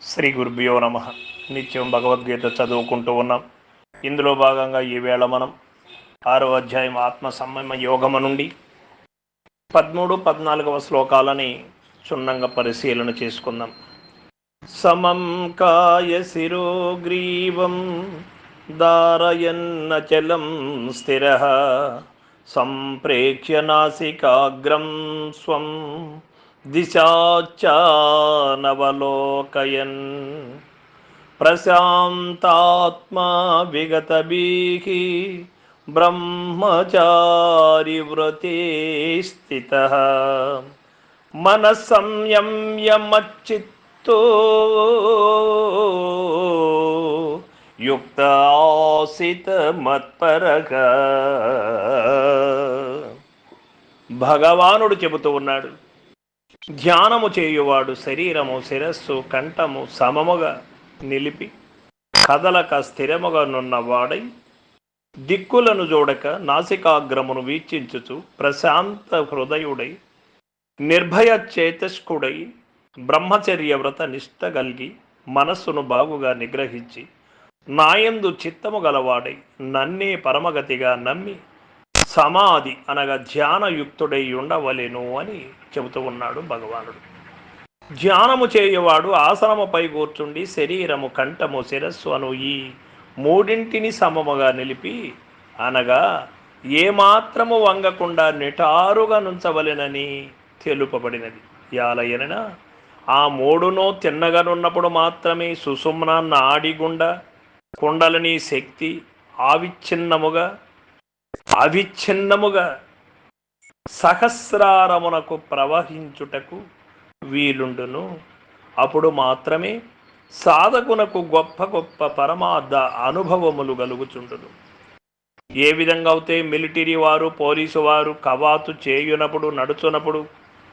శ్రీ గురుభ్యో నమ. నిత్యం భగవద్గీత చదువుకుంటూ ఉన్నాం. ఇందులో భాగంగా ఈవేళ మనం 6వ అధ్యాయం ఆత్మ సంయమ యోగము నుండి 13-14వ శ్లోకాలని క్షుణ్ణంగా పరిశీలన చేసుకుందాం. సమం కాయ శిరో గ్రీవం ధారయన్నచలం స్థిరః సంప్రేక్ష్య నాసికాగ్రం స్వం దిశాచానవలోకయన్ ప్రశాంతాత్మా విగతభీః బ్రహ్మచారి వ్రతే స్థితః మనస్సంయమ్య మచ్చిత్తో యుక్త ఆసిత మత్పరః. భగవానుడు చెబుతూ ఉన్నాడు, ధ్యానము చేయువాడు శరీరము శిరస్సు కంఠము సమముగా నిలిపి కదలక స్థిరముగా నున్నవాడై దిక్కులను చూడక నాసికాగ్రమును వీక్షించుచు ప్రశాంత హృదయుడై నిర్భయ చేతస్కుడై బ్రహ్మచర్య వ్రత నిష్ట గల్గి మనస్సును బాగుగా నిగ్రహించి నాయందు చిత్తము గలవాడై నన్నే పరమగతిగా నమ్మి సమాధి అనగా ధ్యానయుక్తుడై ఉండవలెను అని చెబుతూ ఉన్నాడు భగవానుడు. ధ్యానము చేయవాడు ఆసనముపై కూర్చుండి శరీరము కంఠము శిరస్సు అను ఈ మూడింటిని సమముగా నిలిపి అనగా ఏమాత్రము వంగకుండా నిటారుగా నుంచవలెనని తెలుపబడినది. యాలయన ఆ మూడునో తిన్నగనున్నప్పుడు మాత్రమే సుషుమ్న నాడిగుండ కుండలిని శక్తి అవిచ్ఛిన్నముగా సహస్రారమునకు ప్రవహించుటకు వీలుండును. అప్పుడు మాత్రమే సాధకునకు గొప్ప గొప్ప పరమార్థ అనుభవములు కలుగుచుండును. ఏ విధంగా అయితే మిలిటరీ వారు పోలీసు వారు కవాతు చేయునప్పుడు నడుచునప్పుడు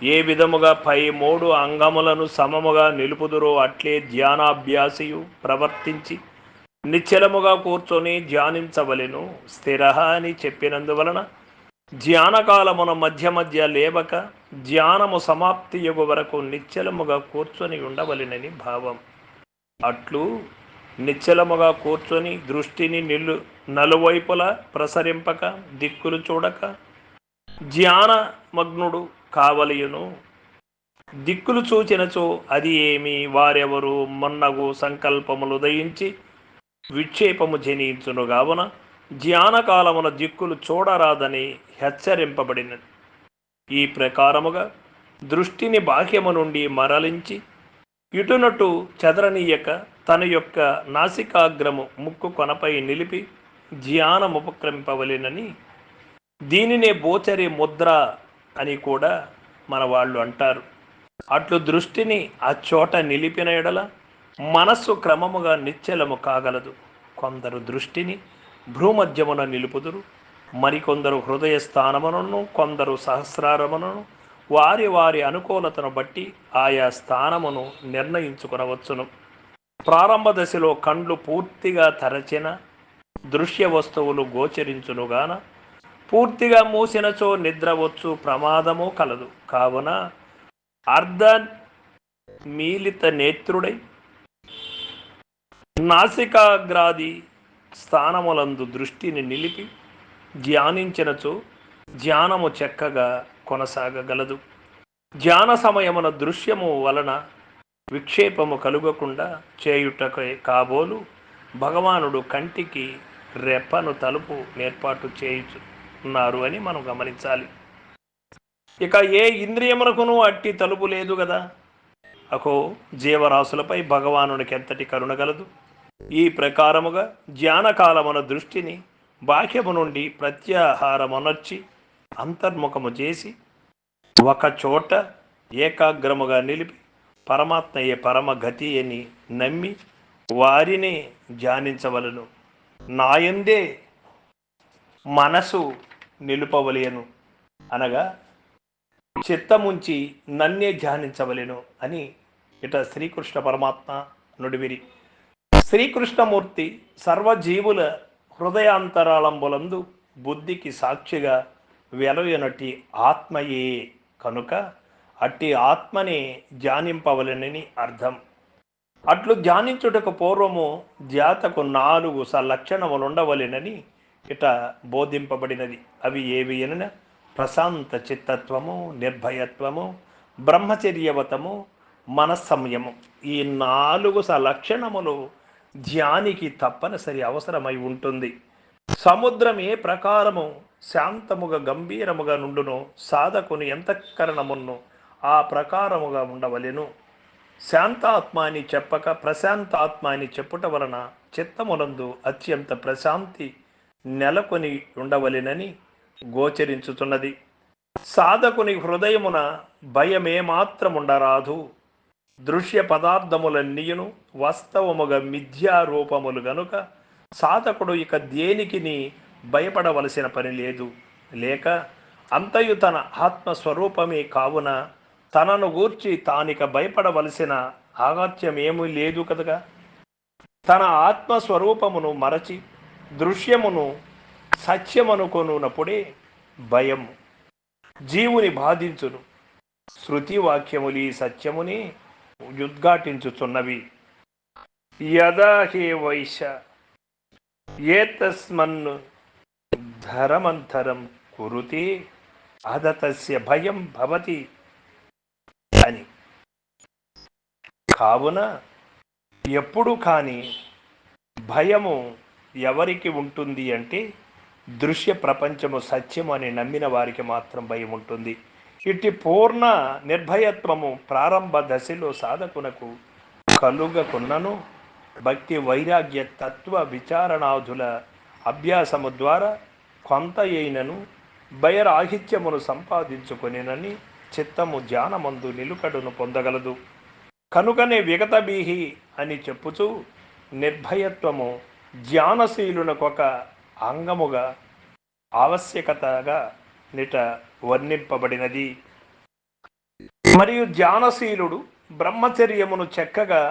ఏ విధముగా పై మూడు అంగములను సమముగా నిలుపుదురో అట్లే ధ్యానాభ్యాసియు ప్రవర్తించి నిశ్చలముగా కూర్చొని ధ్యానించవలెను. స్థిర అని చెప్పినందువలన ధ్యానకాలమున మధ్య మధ్య లేవక ధ్యానము సమాప్తి యొగు వరకు నిశ్చలముగా కూర్చొని ఉండవలెనని భావం. అట్లు నిశ్చలముగా కూర్చొని దృష్టిని నలువైపులా ప్రసరింపక దిక్కులు చూడక ధ్యానమగ్నుడు కావలియును. దిక్కులు చూచినచో అది ఏమి వారెవరు మొన్నగు సంకల్పములు ఉదయించి విక్షేపము జనించును గావున ధ్యానకాలమున దిక్కులు చూడరాదని హెచ్చరింపబడినది. ఈ ప్రకారముగా దృష్టిని బాహ్యము నుండి మరలించి ఇటునటు చెదరనీయక తన యొక్క నాసికాగ్రము ముక్కు కొనపై నిలిపి ధ్యానముపక్రమింపవలెనని దీనినే బోచరి ముద్ర అని కూడా మన వాళ్ళు అంటారు. అట్లు దృష్టిని ఆ చోట నిలిపిన ఎడల మనస్సు క్రమముగా నిశ్చలము కాగలదు. కొందరు దృష్టిని భ్రూమధ్యమున నిలుపుదురు, మరికొందరు హృదయ స్థానములను, కొందరు సహస్రారములను వారి వారి అనుకూలతను బట్టి ఆయా స్థానమును నిర్ణయించుకొనవచ్చును. ప్రారంభ దశలో కండ్లు పూర్తిగా తెరచిన దృశ్య వస్తువులు గోచరించునుగాన పూర్తిగా మూసినచో నిద్రవచ్చు ప్రమాదము కలదు. కావున అర్ధ మీలిత నేత్రుడై నాసికాగ్రాది స్థానములందు దృష్టిని నిలిపి ధ్యానించినచో ధ్యానము చక్కగా కొనసాగగలదు. ధ్యాన సమయమున దృశ్యము వలన విక్షేపము కలుగకుండా చేయుటకే కాబోలు భగవానుడు కంటికి రెప్పను తలుపు ఏర్పాటు చేయుచున్నారు అని మనం గమనించాలి. ఇక ఏ ఇంద్రియమునకును అట్టి తలుపు లేదు కదా. అకో జీవరాశులపై భగవానునికి ఎంతటి కరుణ గలదు. ఈ ప్రకారముగా ధ్యానకాలమున దృష్టిని బాహ్యము నుండి ప్రత్యాహారమునర్చి అంతర్ముఖము చేసి ఒకచోట ఏకాగ్రముగా నిలిపి పరమాత్మయే పరమగతి అని నమ్మి వారిని ధ్యానించవలను. నాయందే మనసు నిలుపవలేను అనగా చిత్తముంచి నన్నే ధ్యానించవలెను అని ఇట శ్రీకృష్ణ పరమాత్మ నుడివిరి. శ్రీకృష్ణమూర్తి సర్వజీవుల హృదయాంతరాళంబులందు బుద్ధికి సాక్షిగా వెలయనటి ఆత్మయే కనుక అట్టి ఆత్మని ధ్యానింపవలెనని అర్థం. అట్లు ధ్యానించుటకు పూర్వము ధ్యాతకు 4 సలక్షణములుండవలెనని ఇట బోధింపబడినది. అవి ఏవి అనగా ప్రశాంత చిత్తత్వము, నిర్భయత్వము, బ్రహ్మచర్యవతము, మనస్సంయము. ఈ 4 సలక్షణములు ధ్యానికి తప్పనిసరి అవసరమై ఉంటుంది. సముద్రం ఏ ప్రకారము శాంతముగా గంభీరముగా నుండునో సాధకుని ఎంతఃకరణమును ఆ ప్రకారముగా ఉండవలెను. శాంతాత్మ అని చెప్పక ప్రశాంతాత్మ అని చెప్పుట వలన చిత్తమునందు అత్యంత ప్రశాంతి నెలకొని ఉండవలెనని గోచరించుతున్నది. సాధకుని హృదయమున భయమేమాత్రముండరాదు. దృశ్య పదార్థములన్నీయును వాస్తవముగా మిథ్యారూపములు గనుక సాధకుడు ఇక దేనికిని భయపడవలసిన పని లేదు. లేక అంతయు తన ఆత్మస్వరూపమే కావున తనను గూర్చి తానిక భయపడవలసిన ఆగత్యమేమీ లేదు కదగా. తన ఆత్మస్వరూపమును మరచి దృశ్యమును సత్యమనుకొనున్నప్పుడే భయం జీవుని బాధించును. శృతి వాక్యములు ఈ సత్యముని ఉద్ఘాటించుచున్నవి. యదా హే వైశ ఏతస్మన్ను ధరమంతరం కురుతే అదతస్య భయం భవతి అని. కావున ఎప్పుడు కానీ భయము ఎవరికి ఉంటుంది అంటే దృశ్య ప్రపంచము సత్యము అని నమ్మిన వారికి మాత్రం భయం ఉంటుంది. ఇట్టి పూర్ణ నిర్భయత్వము ప్రారంభ దశలో సాధకునకు కలుగకున్నను భక్తి వైరాగ్య తత్వ విచారణాదుల అభ్యాసము ద్వారా కొంత అయినను భయరాహిత్యమును సంపాదించుకొనినని చిత్తము ధ్యానమందు నిలుకడును పొందగలదు. కనుకనే విగతబీహి అని చెప్పుచూ నిర్భయత్వము ధ్యానశీలునకొక అంగముగా ఆవశ్యకతగా నిట వర్ణింపబడినది. మరియు ధ్యానశీలుడు బ్రహ్మచర్యమును చక్కగా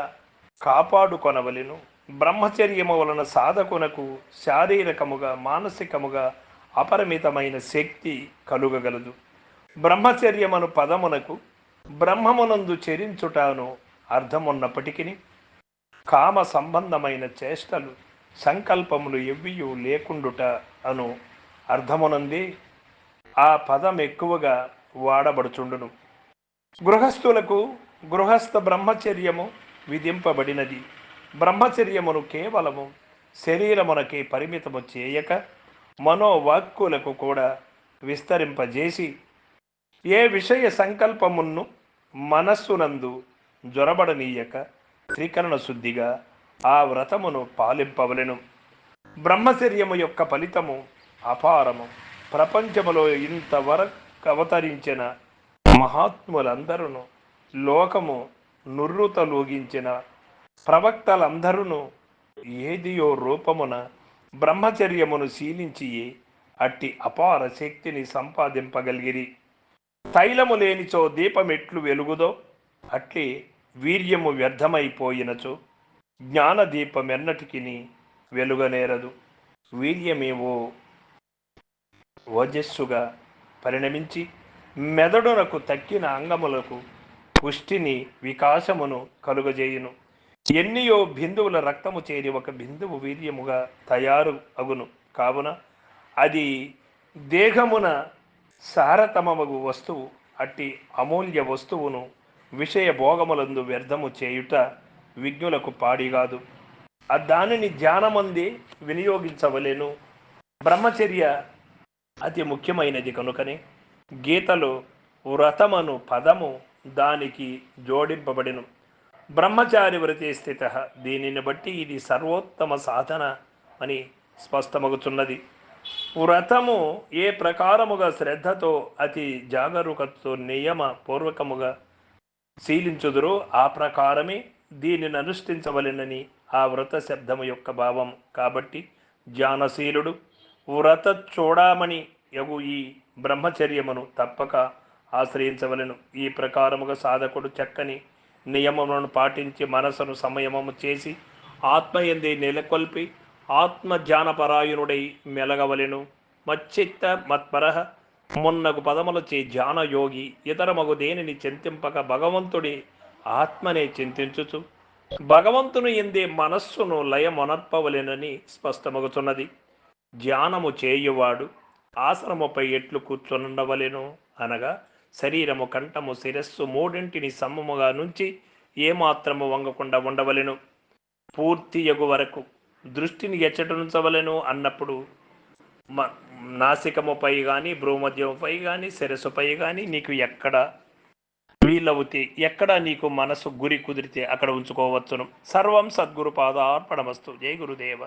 కాపాడుకొనవలెను. బ్రహ్మచర్యము వలన సాధకునకు శారీరకముగా మానసికముగా అపరిమితమైన శక్తి కలుగగలదు. బ్రహ్మచర్యమును పదమునకు బ్రహ్మమునందు చెరించుటను అర్థమున్నప్పటికీ కామ సంబంధమైన చేష్టలు సంకల్పములు ఎవ్వియు లేకుండుట అను అర్థమునందే ఆ పదం ఎక్కువగా వాడబడుచుండును. గృహస్థులకు గృహస్థ బ్రహ్మచర్యము విధింపబడినది. బ్రహ్మచర్యమును కేవలము శరీరమునకే పరిమితము చేయక మనోవాక్కులకు కూడా విస్తరింపజేసి ఏ విషయ సంకల్పమును మనస్సునందు జొరబడనీయక త్రికరణ శుద్ధిగా ఆ వ్రతమును పాలింపవలెను. బ్రహ్మచర్యము యొక్క ఫలితము అపారము. ప్రపంచములో ఇంతవరకు అవతరించిన మహాత్ములందరూ లోకము నుర్రుతలూగించిన ప్రవక్తలందరూ ఏదియో రూపమున బ్రహ్మచర్యమును శీలించి అట్టి అపార శక్తిని సంపాదింపగలిగిరి. తైలము లేనిచో దీపమెట్లు వెలుగుదో అట్లే వీర్యము వ్యర్థమైపోయినచో జ్ఞానదీపమెన్నటికి వెలుగనేరదు. వీర్యమేవో ఓజస్సుగా పరిణమించి మెదడునకు తక్కిన అంగములకు పుష్టిని వికాసమును కలుగజేయును. ఎన్నియో బిందువుల రక్తము చేరి ఒక బిందువు వీర్యముగా తయారు అగును. కావున అది దేహమున సారతమగు వస్తువు. అట్టి అమూల్య వస్తువును విషయ భోగములందు వ్యర్థము చేయుట విజ్ఞులకు పాడిగాదు. దానిని ధ్యానమందే వినియోగించవలెను. బ్రహ్మచర్య అతి ముఖ్యమైనది కనుకనే గీతలో వ్రతమను పదము దానికి జోడింపబడిను. బ్రహ్మచారి వ్రతే స్థిత. దీనిని బట్టి ఇది సర్వోత్తమ సాధన అని స్పష్టమగుతున్నది. వ్రతము ఏ ప్రకారముగా శ్రద్ధతో అతి జాగరూకతతో నియమ పూర్వకముగా శీలించుదురో ఆ ప్రకారమే దీనిని అనుష్ఠించవలెనని ఆ వ్రత శబ్దము యొక్క భావం. కాబట్టి జ్ఞానశీలుడు వ్రత చూడమని యగు ఈ బ్రహ్మచర్యమును తప్పక ఆశ్రయించవలెను. ఈ ప్రకారముగా సాధకుడు చక్కని నియమములను పాటించి మనసును సంయమము చేసి ఆత్మయందే నెలకొల్పి ఆత్మధ్యానపరాయణుడై మెలగవలెను. మచ్చిత్త మత్పరః మున్నగు పదములచే ధ్యానయోగి ఇతరమగు దేనిని చింతింపక భగవంతుడి ఆత్మనే చింతించుచు భగవంతుని ఎందే మనస్సును లయమొనర్పవలెనని స్పష్టమగుతున్నది. ధ్యానము చేయువాడు ఆసనముపై ఎట్లు కూర్చొనుండవలెను అనగా శరీరము, కంఠము, శిరస్సు మూడింటిని సమ్మముగా నుంచి ఏమాత్రము వంగకుండా ఉండవలెను. పూర్తి యగు వరకు దృష్టిని ఎచ్చటనుంచవలెను అన్నప్పుడు నాసికముపై కానీ, భ్రూమధ్యముపై కానీ, శిరస్సుపై కానీ నీకు ఎక్కడ వీలవుతే, ఎక్కడ నీకు మనసు గురి కుదిరితే అక్కడ ఉంచుకోవచ్చును. సర్వం సద్గురు పాదార్పణమస్తు. జై గురుదేవ.